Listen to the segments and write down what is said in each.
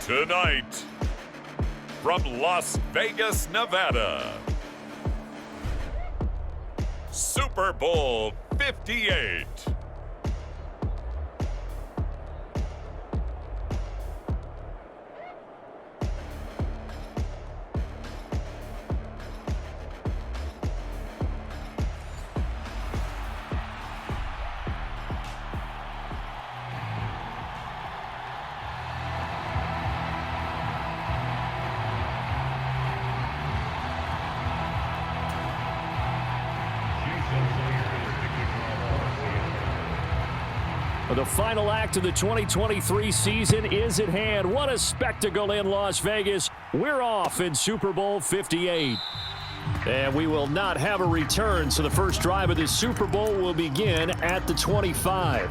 Tonight, from Las Vegas, Nevada, Super Bowl 58. The final act of the 2023 season is at hand. What a spectacle in Las Vegas. We're off in Super Bowl 58. And we will not have a return, so the first drive of this Super Bowl will begin at the 25.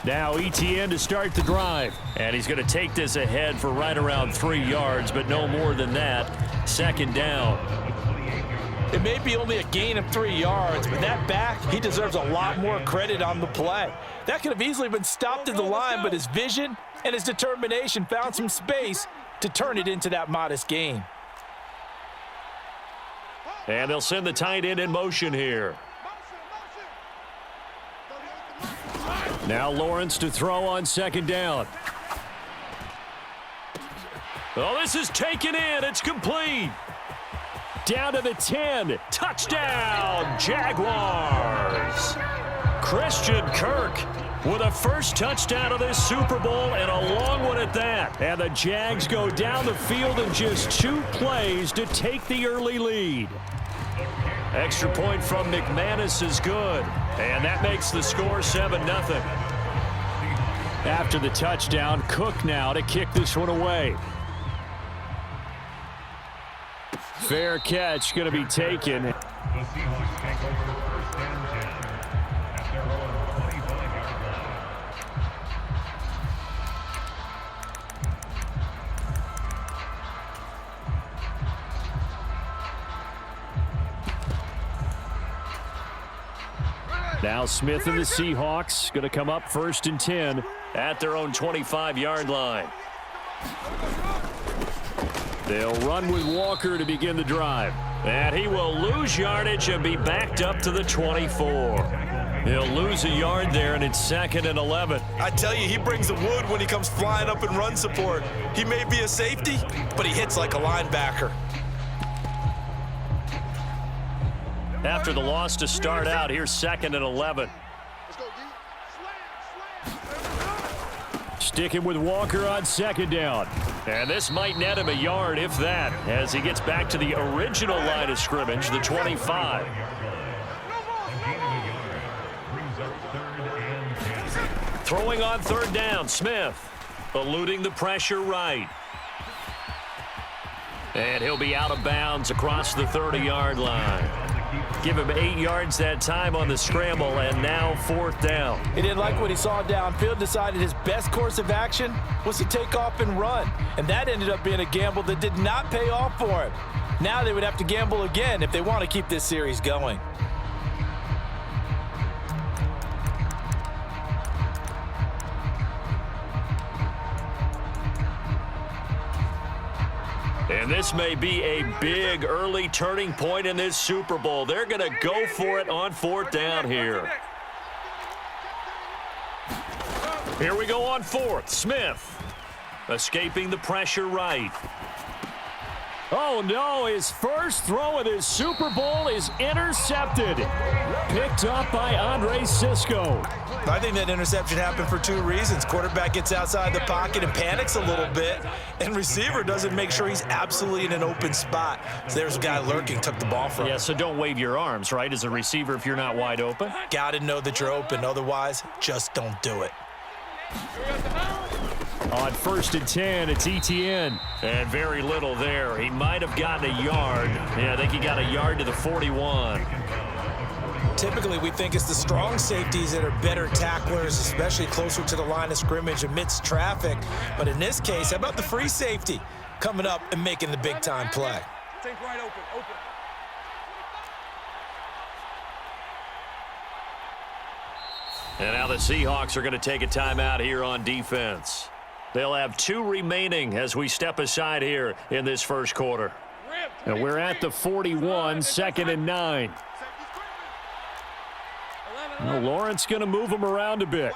Now ETN to start the drive. And he's going to take this ahead for right around 3 yards, but no more than that. Second down. It may be only a gain of 3 yards, but that back, he deserves a lot more credit on the play. That could have easily been stopped at the line, but his vision and his determination found some space to turn it into that modest gain. And they'll send the tight end in motion here. Now Lawrence to throw on second down. Oh, this is taken in. It's complete. Down to the 10. Touchdown, Jaguars. Christian Kirk with a first touchdown of this Super Bowl, and a long one at that. And the Jags go down the field in just 2 plays to take the early lead. Extra point from McManus is good, and that makes the score 7-0. After the touchdown, Cook now to kick this one away. Fair catch going to be taken. The Seahawks take over first and 10 at their own 25-yard line. Now Smith and the Seahawks going to come up first and 10 at their own 25-yard line. They'll run with Walker to begin the drive. And he will lose yardage and be backed up to the 24. He'll lose a yard there, and it's 2nd and 11. I tell you, he brings the wood when he comes flying up in run support. He may be a safety, but he hits like a linebacker. After the loss to start out, here's 2nd and 11. Sticking with Walker on second down. And this might net him a yard, if that, as he gets back to the original line of scrimmage, the 25. Throwing on third down, Smith. Eluding the pressure right. And he'll be out of bounds across the 30-yard line. Give him 8 yards that time on the scramble, and now 4th down. He didn't like what he saw downfield, decided his best course of action was to take off and run. And that ended up being a gamble that did not pay off for him. Now they would have to gamble again if they want to keep this series going. And this may be a big early turning point in this Super Bowl. They're going to go for it on 4th down here. Here we go on 4th. Smith escaping the pressure right. Oh, no, his first throw of his Super Bowl is intercepted. Picked up by Andre Sisco. I think that interception happened for two reasons. Quarterback gets outside the pocket and panics a little bit, and receiver doesn't make sure he's absolutely in an open spot. So there's a guy lurking, took the ball from him. Yeah, so don't wave your arms, right, as a receiver if you're not wide open. Got to know that you're open. Otherwise, just don't do it. On 1st and 10, it's Etienne. And very little there. He might have gotten a yard. Yeah, I think he got a yard to the 41. Typically, we think it's the strong safeties that are better tacklers, especially closer to the line of scrimmage amidst traffic. But in this case, how about the free safety coming up and making the big-time play? Think right open. And now the Seahawks are going to take a timeout here on defense. They'll have 2 remaining as we step aside here in this first quarter. And we're at the 41, 2nd and 9. Well, Lawrence going to move him around a bit.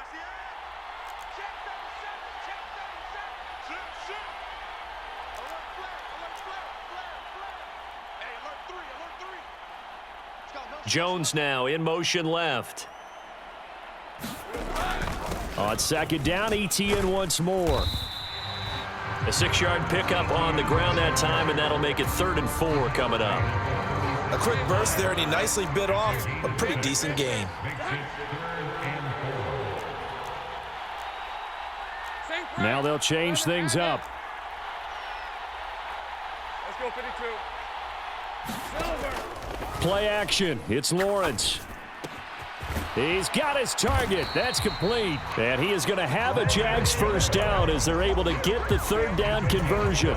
Jones now in motion left. On 2nd down, Etienne once more. A 6-yard pickup on the ground that time, and that'll make it 3rd and 4 coming up. A quick burst there, and he nicely bit off a pretty decent gain. Now they'll change things up. Let's go 52. Silver. Play action. It's Lawrence. He's got his target. That's complete. And he is going to have a Jags first down as they're able to get the 3rd down conversion.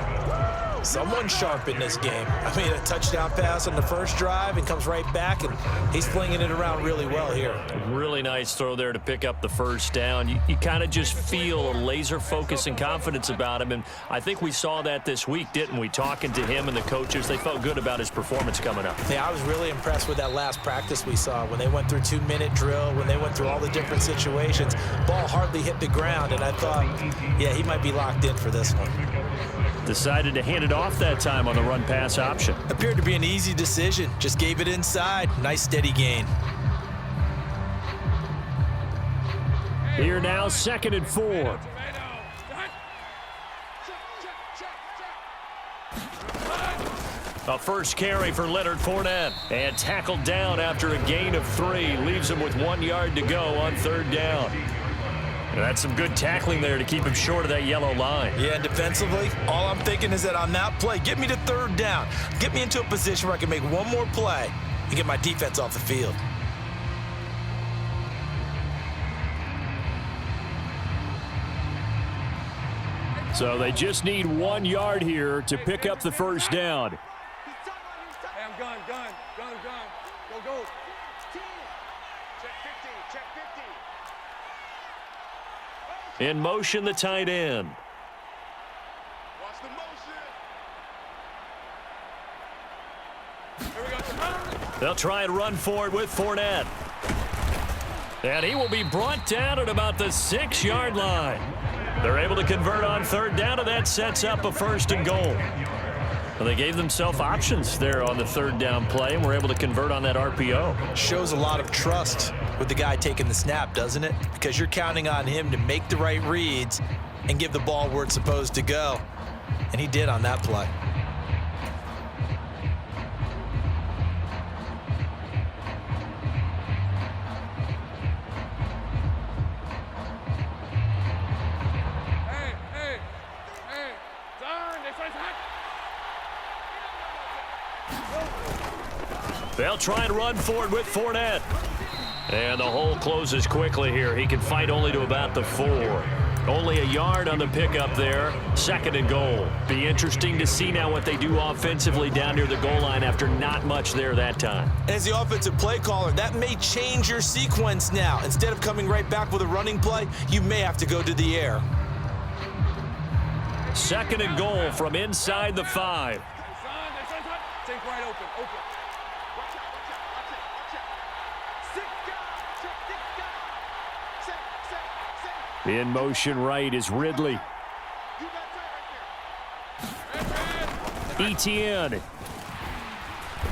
Someone sharp in this game. I mean, a touchdown pass on the first drive and comes right back, and he's flinging it around really well here. Really nice throw there to pick up the first down. You kind of just feel a laser focus and confidence about him, and I think we saw that this week, didn't we? Talking to him and the coaches, they felt good about his performance coming up. Yeah, I was really impressed with that last practice we saw when they went through 2-minute drill, when they went through all the different situations. Ball hardly hit the ground, and I thought, yeah, he might be locked in for this one. Decided to hand it off that time on the run-pass option. Appeared to be an easy decision. Just gave it inside. Nice steady gain. Here now, 2nd and 4. A first carry for Leonard Fournette. And tackled down after a gain of 3. Leaves him with 1 yard to go on 3rd down. And that's some good tackling there to keep him short of that yellow line. Yeah, and defensively, all I'm thinking is that on that play, get me to 3rd down. Get me into a position where I can make one more play and get my defense off the field. So they just need 1 yard here to pick up the first down. Hey, I'm gun. Go. Check 50. In motion, the tight end. Watch the motion. Here we go. They'll try and run forward with Fournette. And he will be brought down at about the 6-yard line. They're able to convert on 3rd down, and that sets up a 1st and goal. Well, they gave themselves options there on the 3rd down play, and were able to convert on that RPO. Shows a lot of trust with the guy taking the snap, doesn't it? Because you're counting on him to make the right reads and give the ball where it's supposed to go. And he did on that play. Hey. Turn. This one's hot. They'll try and run forward with Fournette. And the hole closes quickly here. He can fight only to about the 4. Only a yard on the pickup there. 2nd and goal. Be interesting to see now what they do offensively down near the goal line after not much there that time. As the offensive play caller, that may change your sequence now. Instead of coming right back with a running play, you may have to go to the air. 2nd and goal from inside the 5. This one's hot. Think right open. Watch out. In motion right is Ridley. Etienne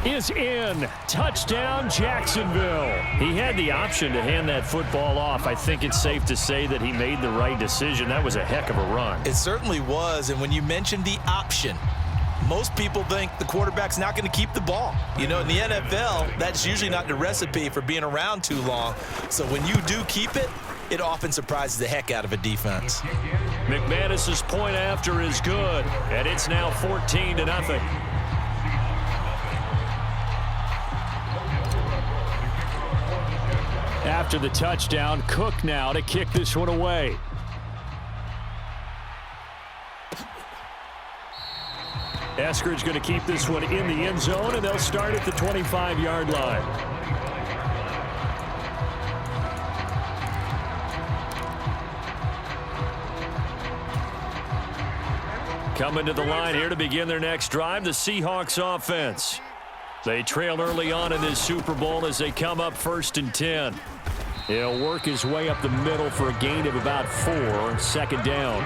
is in. Touchdown, Jacksonville. He had the option to hand that football off. I think it's safe to say that he made the right decision. That was a heck of a run. It certainly was, and when you mentioned the option, most people think the quarterback's not going to keep the ball. You know, in the NFL, that's usually not the recipe for being around too long. So when you do keep it, it often surprises the heck out of a defense. McManus's point after is good, and it's now 14-0. After the touchdown, Cook now to kick this one away. Eskridge going to keep this one in the end zone, and they'll start at the 25-yard line. Coming to the line here to begin their next drive, the Seahawks offense. They trail early on in this Super Bowl as they come up 1st and 10. He'll work his way up the middle for a gain of about 4, 2nd down.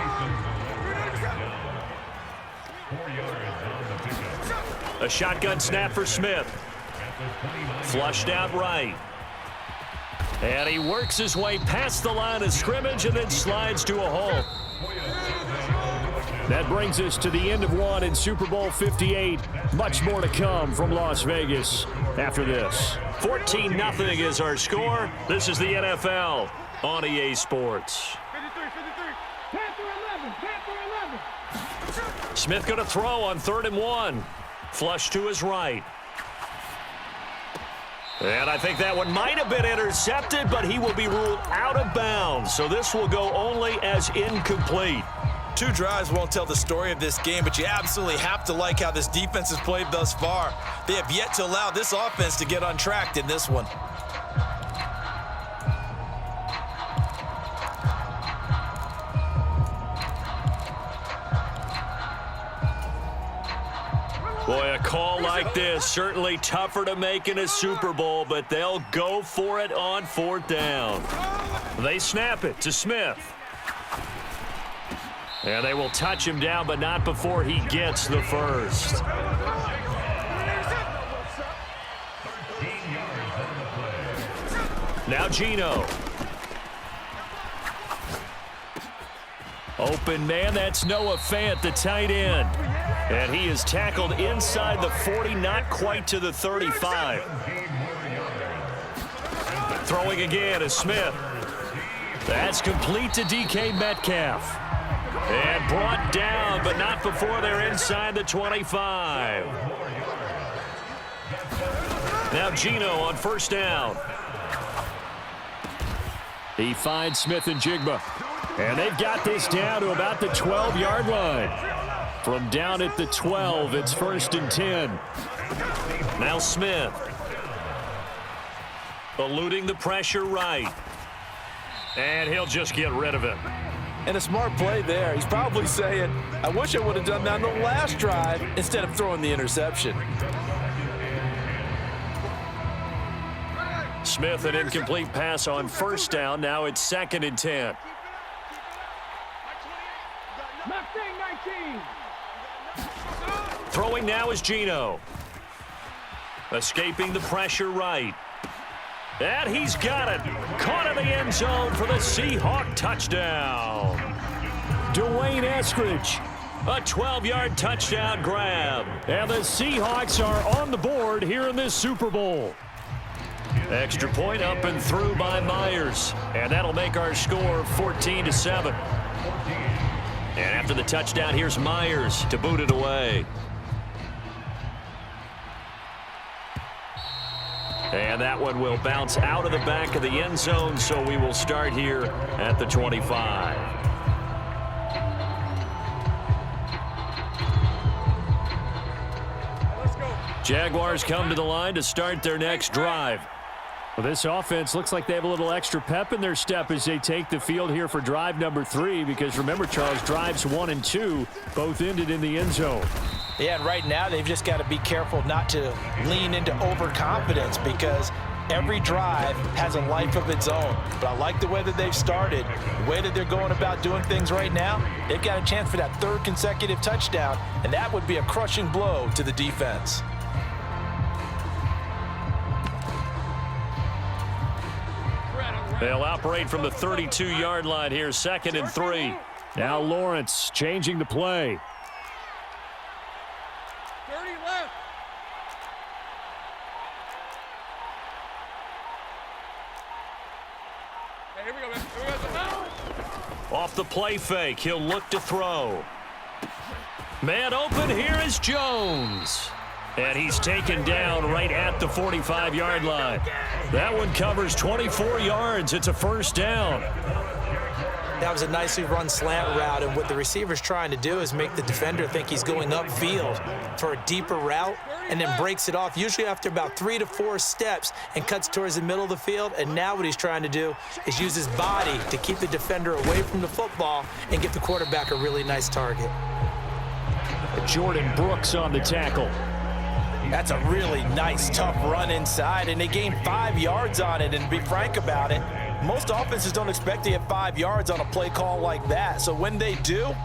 A shotgun snap for Smith. Flushed out right. And he works his way past the line of scrimmage and then slides to a hole. That brings us to the end of one in Super Bowl 58. Much more to come from Las Vegas after this. 14-0 is our score. This is the NFL on EA Sports. 53-11. Smith going to throw on 3rd and 1. Flush to his right. And I think that one might have been intercepted, but he will be ruled out of bounds. So this will go only as incomplete. 2 drives won't tell the story of this game, but you absolutely have to like how this defense has played thus far. They have yet to allow this offense to get untracked in this one. Boy, a call like this, certainly tougher to make in a Super Bowl, but they'll go for it on 4th down. They snap it to Smith. And they will touch him down, but not before he gets the first. Now Geno. Open man, that's Noah Fant, the tight end. And he is tackled inside the 40, not quite to the 35. Throwing again is Smith. That's complete to DK Metcalf. And brought down, but not before they're inside the 25. Now Geno on 1st down. He finds Smith and Jigba. And they've got this down to about the 12-yard line. From down at the 12, it's 1st and 10. Now Smith. Eluding the pressure right. And he'll just get rid of it. And a smart play there. He's probably saying, I wish I would have done that on the last drive instead of throwing the interception. Smith, an incomplete pass on 1st down. Now it's 2nd and 10. Throwing now is Geno. Escaping the pressure right. And he's got it. Caught in the end zone for the Seahawk touchdown. Dwayne Eskridge. A 12-yard touchdown grab. And the Seahawks are on the board here in this Super Bowl. Extra point up and through by Myers. And that'll make our score 14-7. And after the touchdown, here's Myers to boot it away. And that one will bounce out of the back of the end zone, so we will start here at the 25. Jaguars come to the line to start their next drive. Well, this offense looks like they have a little extra pep in their step as they take the field here for drive number 3, because remember, Charles, drives 1 and 2 both ended in the end zone. Yeah, and right now they've just got to be careful not to lean into overconfidence, because Every drive has a life of its own. But I like the way that they've started, the way that they're going about doing things right now. They've got a chance for that third consecutive touchdown, and that would be a crushing blow to the defense. They'll operate from the 32-yard line here, 2nd and 3. Now Lawrence changing the play. 30 left. Hey, here we go, man. Here we go. Off the play fake, he'll look to throw. Man open, here is Jones. And he's taken down right at the 45-yard line. That one covers 24 yards. It's a first down. That was a nicely run slant route, and what the receiver's trying to do is make the defender think he's going upfield for a deeper route and then breaks it off, usually after about 3 to 4 steps, and cuts towards the middle of the field. And now what he's trying to do is use his body to keep the defender away from the football and get the quarterback a really nice target. Jordan Brooks on the tackle. That's a really nice, tough run inside, and they gained 5 yards on it. And to be frank about it, most offenses don't expect to get 5 yards on a play call like that. So when they do,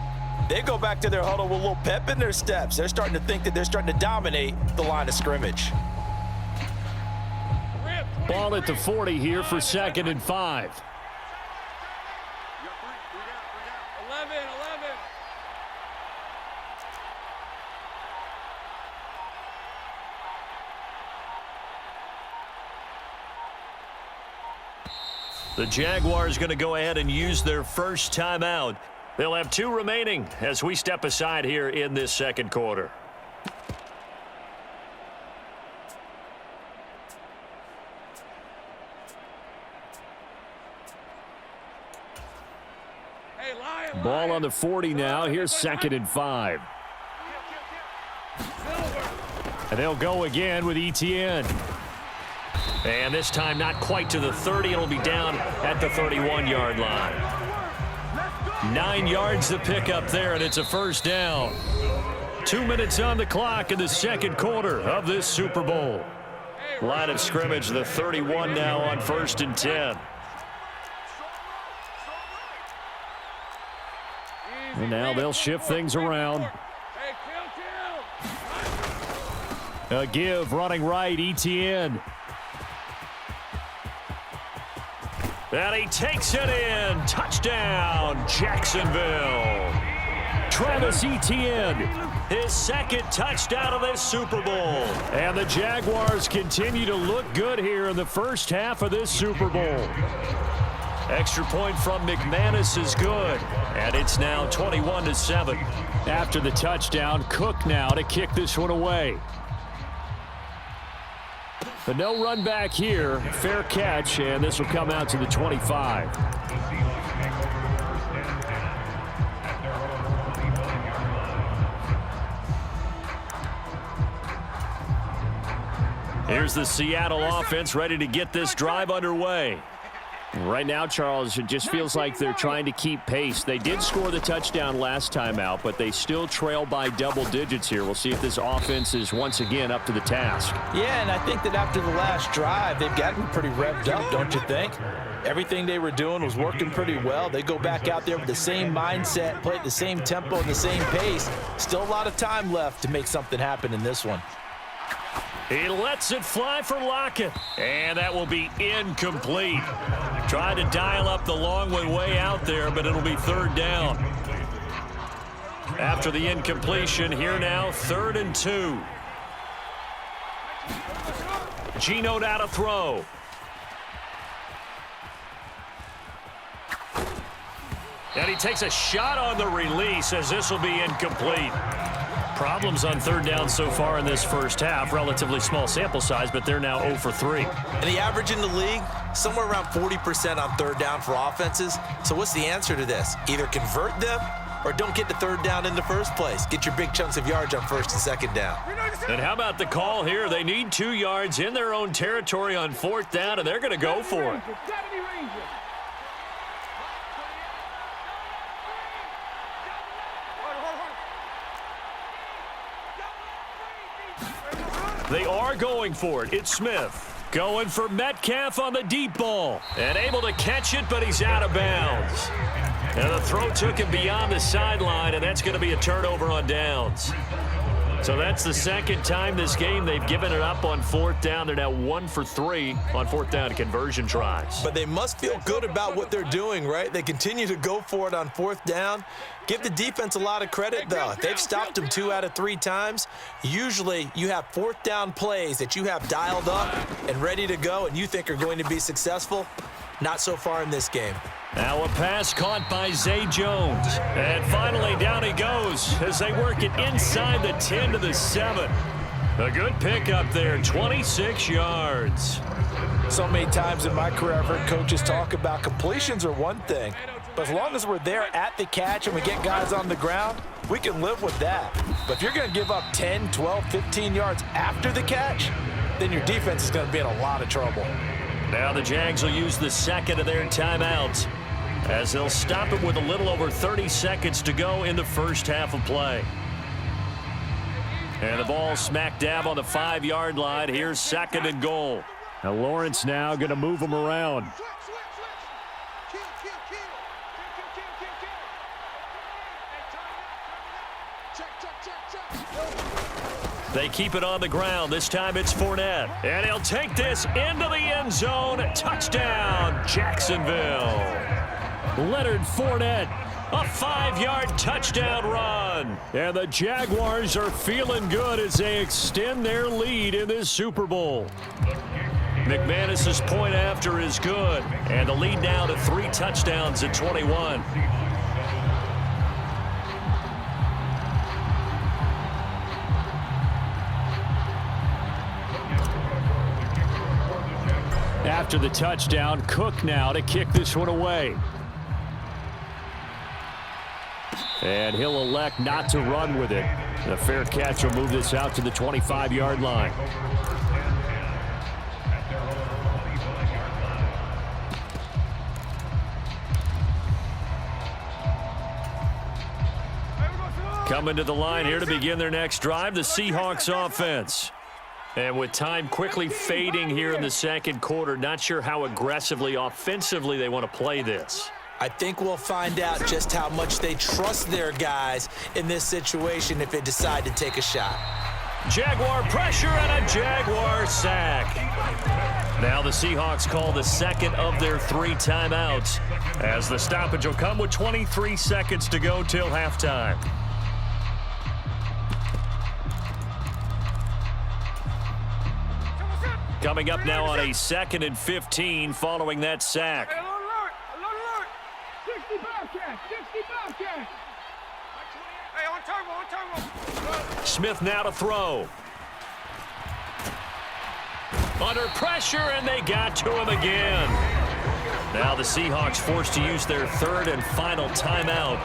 they go back to their huddle with a little pep in their steps. They're starting to think that they're starting to dominate the line of scrimmage. Ball at the 40 here for 2nd and 5. 11. The Jaguars going to go ahead and use their first timeout. They'll have 2 remaining as we step aside here in this second quarter. Hey, Lion. Ball on the 40 now. Here's 2nd and 5. And they'll go again with Etienne. And this time not quite to the 30. It'll be down at the 31-yard line. 9 yards to pick up there, and it's a first down. 2 minutes on the clock in the second quarter of this Super Bowl. Line of scrimmage, the 31 now on 1st and 10. And now they'll shift things around. Hey, kill. A give running right, Etienne. And he takes it in. Touchdown, Jacksonville. Travis Etienne, his 2nd touchdown of this Super Bowl. And the Jaguars continue to look good here in the first half of this Super Bowl. Extra point from McManus is good. And it's now 21-7. After the touchdown, Cook now to kick this one away. But no run back here. Fair catch, and this will come out to the 25. Here's the Seattle offense ready to get this drive underway. Right now, Charles, it just feels like they're trying to keep pace. They did score the touchdown last time out, but they still trail by double digits here. We'll see if this offense is once again up to the task. Yeah, and I think that after the last drive, they've gotten pretty revved up, don't you think? Everything they were doing was working pretty well. They go back out there with the same mindset, play at the same tempo and the same pace. Still a lot of time left to make something happen in this one. He lets it fly for Lockett, and that will be incomplete. Tried to dial up the long one way out there, but it'll be 3rd down. After the incompletion, here now, 3rd and 2. Geno out to throw. And he takes a shot on the release as this will be incomplete. Problems on 3rd down so far in this first half. Relatively small sample size, but they're now 0 for 3. And the average in the league, somewhere around 40% on 3rd down for offenses. So what's the answer to this? Either convert them or don't get the 3rd down in the first place. Get your big chunks of yards on 1st and 2nd down. And how about the call here? They need 2 yards in their own territory on 4th down, and they're going to go for it. They are going for it. It's Smith. Going for Metcalf on the deep ball. And able to catch it, but he's out of bounds. And the throw took him beyond the sideline, and that's going to be a turnover on downs. So that's the second time this game they've given it up on fourth down. They're now 1 for 3 on fourth down conversion tries. But they must feel good about what they're doing, right? They continue to go for it on fourth down. Give the defense a lot of credit, though. They've stopped them 2 out of 3 times. Usually you have fourth down plays that you have dialed up and ready to go and you think are going to be successful. Not so far in this game. Now a pass caught by Zay Jones. And finally down he goes as they work it inside the 10 to the 7. A good pickup there, 26 yards. So many times in my career I've heard coaches talk about completions are one thing, but as long as we're there at the catch and we get guys on the ground, we can live with that. But if you're going to give up 10, 12, 15 yards after the catch, then your defense is going to be in a lot of trouble. Now the Jags will use the second of their timeouts as they'll stop it with a little over 30 seconds to go in the first half of play. And the ball smack dab on the 5-yard line. Here's 2nd and goal. Now Lawrence now going to move them around. They keep it on the ground. This time it's Fournette. And he'll take this into the end zone. Touchdown, Jacksonville. Leonard Fournette, a 5-yard touchdown run. And the Jaguars are feeling good as they extend their lead in this Super Bowl. McManus's point after is good. And the lead now to 3 touchdowns at 21. After the touchdown, Cook now to kick this one away. And he'll elect not to run with it. A fair catch will move this out to the 25-yard line. Coming to the line here to begin their next drive, the Seahawks offense. And with time quickly fading here in the second quarter, not sure how aggressively, offensively they want to play this. I think we'll find out just how much they trust their guys in this situation if they decide to take a shot. Jaguar pressure and a Jaguar sack. Now the Seahawks call the second of their 3 timeouts as the stoppage will come with 23 seconds to go till halftime. Coming up now on a 2nd and 15 following that sack. Hey, alert! 60 Bobcats! 60 Bobcats! Hey, on turbo! Smith now to throw. Under pressure, and they got to him again. Now the Seahawks forced to use their 3rd and final timeout.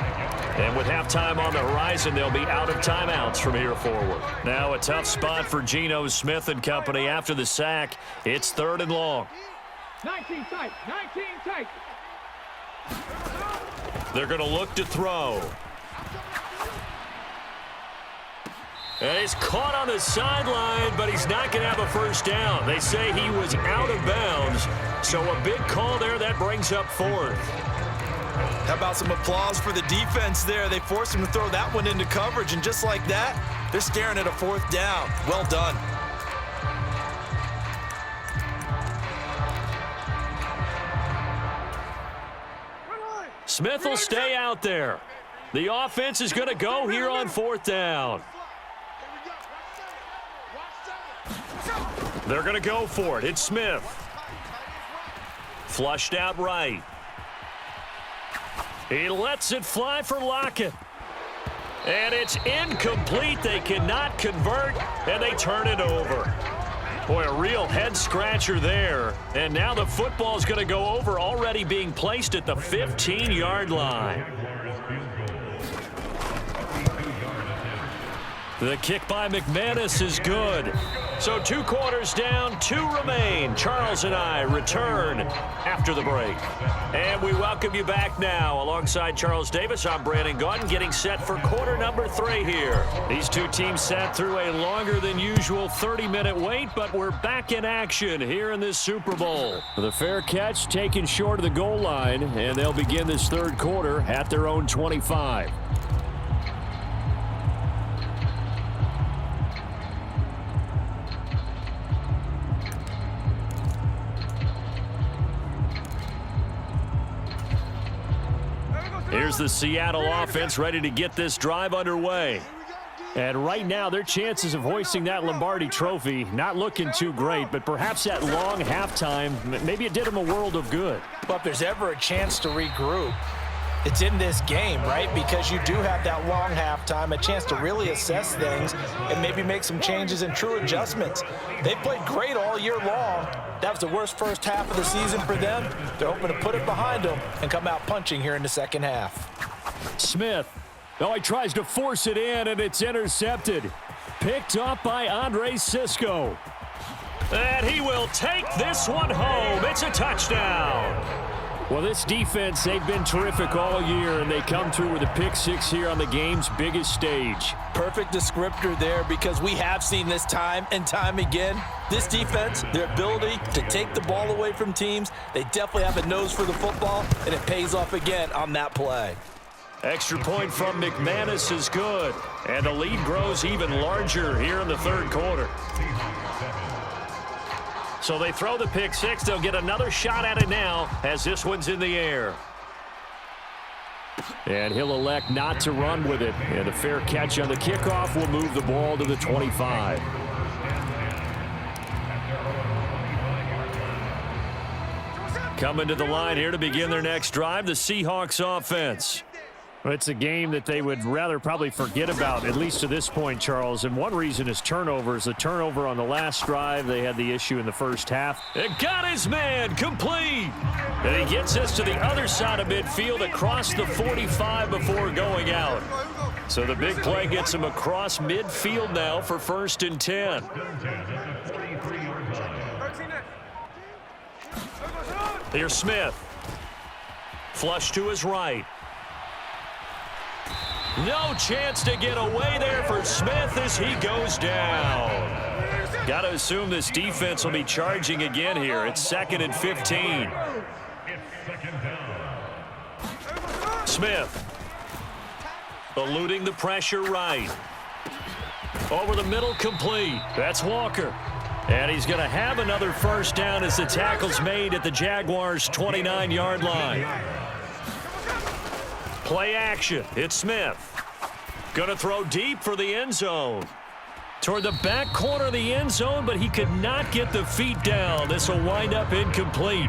And with halftime on the horizon, they'll be out of timeouts from here forward. Now a tough spot for Geno Smith and company after the sack. It's 3rd and long. 19 tight! 19 tight! They're going to look to throw. And he's caught on the sideline, but he's not going to have a first down. They say he was out of bounds, so a big call there. That brings up 4th. How about some applause for the defense there? They forced him to throw that one into coverage, and just like that, they're staring at a 4th down. Well done. Smith will stay out there. The offense is going to go here on 4th down. They're going to go for it. It's Smith. Flushed out right. He lets it fly for Lockett. And it's incomplete. They cannot convert, and they turn it over. Boy, a real head-scratcher there. And now the football's going to go over, already being placed at the 15-yard line. The kick by McManus is good. So 2 quarters down, 2 remain. Charles and I return after the break. And we welcome you back now. Alongside Charles Davis, I'm Brandon Gaudin, getting set for quarter number 3 here. These 2 teams sat through a longer than usual 30-minute wait, but we're back in action here in this Super Bowl. The fair catch taken short of the goal line, and they'll begin this 3rd quarter at their own 25. Here's the Seattle offense ready to get this drive underway. And right now, their chances of hoisting that Lombardi trophy not looking too great, but perhaps that long halftime, maybe it did them a world of good. But if there's ever a chance to regroup, it's in this game, right? Because you do have that long halftime, a chance to really assess things and maybe make some changes and true adjustments. They played great all year long. That was the worst first half of the season for them. They're hoping to put it behind them and come out punching here in the second half. Smith. Oh, he tries to force it in, and it's intercepted. Picked up by Andre Cisco. And he will take this one home. It's a touchdown. Well, this defense, they've been terrific all year, and they come through with a pick 6 here on the game's biggest stage. Perfect descriptor there, because we have seen this time and time again. This defense, their ability to take the ball away from teams, they definitely have a nose for the football, and it pays off again on that play. Extra point from McManus is good, and the lead grows even larger here in the 3rd quarter. So they throw the pick 6. They'll get another shot at it now as this one's in the air. And he'll elect not to run with it. And a fair catch on the kickoff will move the ball to the 25. Coming to the line here to begin their next drive, the Seahawks offense. It's a game that they would rather probably forget about, at least to this point, Charles. And one reason is turnovers. The turnover on the last drive, they had the issue in the first half. It got his man complete. And he gets us to the other side of midfield across the 45 before going out. So the big play gets him across midfield now for 1st and 10. Here's Smith. Flush to his right. No chance to get away there for Smith as he goes down. Got to assume this defense will be charging again here. It's 2nd and 15. Smith. Eluding the pressure right. Over the middle, complete. That's Walker. And he's going to have another 1st down as the tackle's made at the Jaguars' 29-yard line. Play action. It's Smith. Going to throw deep for the end zone. Toward the back corner of the end zone, but he could not get the feet down. This will wind up incomplete.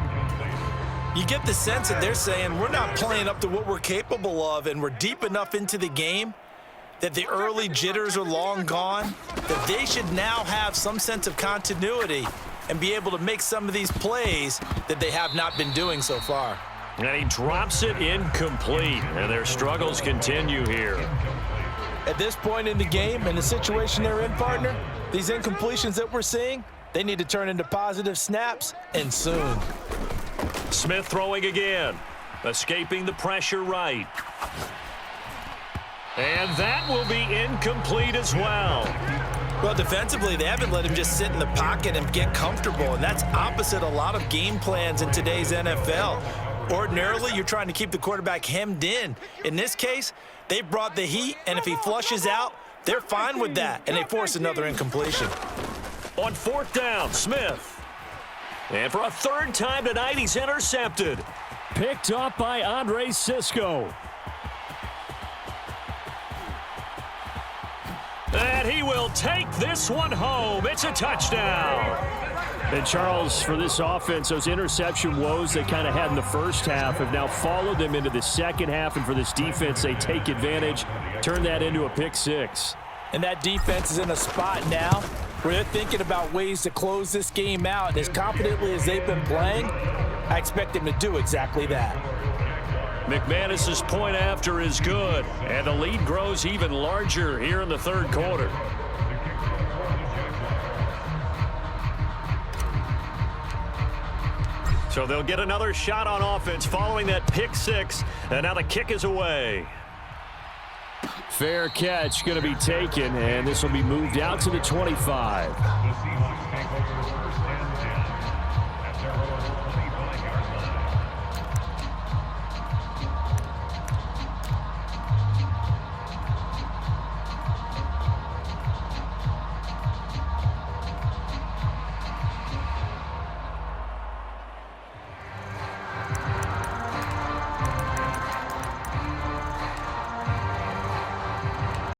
You get the sense that they're saying we're not playing up to what we're capable of, and we're deep enough into the game that the early jitters are long gone, that they should now have some sense of continuity and be able to make some of these plays that they have not been doing so far. And he drops it incomplete, and their struggles continue here. At this point in the game and the situation they're in, partner, these incompletions that we're seeing, they need to turn into positive snaps, and soon. Smith throwing again, escaping the pressure right. And that will be incomplete as well. Well, defensively, they haven't let him just sit in the pocket and get comfortable, and that's opposite a lot of game plans in today's NFL. Ordinarily, you're trying to keep the quarterback hemmed in. In this case, they brought the heat, and if he flushes out, they're fine with that, and they force another incompletion. On 4th down, Smith. And for a 3rd time tonight, he's intercepted. Picked up by Andre Cisco. And he will take this one home. It's a touchdown. And Charles, for this offense, those interception woes they kind of had in the first half have now followed them into the second half. And for this defense, they take advantage, turn that into a pick 6. And that defense is in a spot now where they're thinking about ways to close this game out. And as confidently as they've been playing, I expect them to do exactly that. McManus's point after is good, and the lead grows even larger here in the third quarter. So they'll get another shot on offense following that pick six, and now the kick is away. Fair catch going to be taken, and this will be moved out to the 25. The Seahawks take over